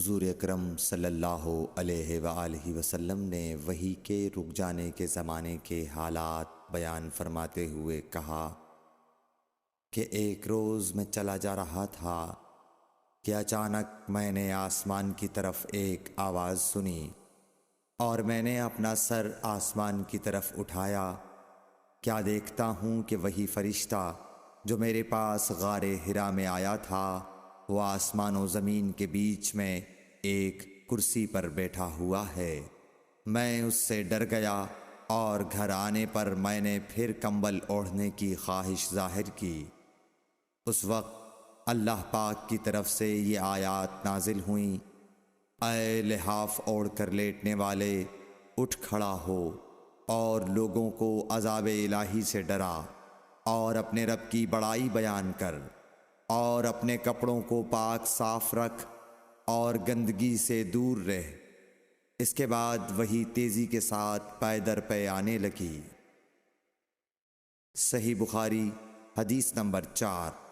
حضور اکرم صلی اللہ علیہ وآلہ وسلم نے وحی کے رک جانے کے زمانے کے حالات بیان فرماتے ہوئے کہا کہ ایک روز میں چلا جا رہا تھا کہ اچانک میں نے آسمان کی طرف ایک آواز سنی اور میں نے اپنا سر آسمان کی طرف اٹھایا۔ کیا دیکھتا ہوں کہ وہی فرشتہ جو میرے پاس غار حرا میں آیا تھا وہ آسمان و زمین کے بیچ میں ایک کرسی پر بیٹھا ہوا ہے۔ میں اس سے ڈر گیا اور گھر آنے پر میں نے پھر کمبل اوڑھنے کی خواہش ظاہر کی۔ اس وقت اللہ پاک کی طرف سے یہ آیات نازل ہوئیں، اے لحاف اوڑھ کر لیٹنے والے، اٹھ کھڑا ہو اور لوگوں کو عذاب الہی سے ڈرا، اور اپنے رب کی بڑائی بیان کر، اور اپنے کپڑوں کو پاک صاف رکھ اور گندگی سے دور رہ۔ اس کے بعد وہی تیزی کے ساتھ پے در پے آنے لگی۔ صحیح بخاری حدیث نمبر 4۔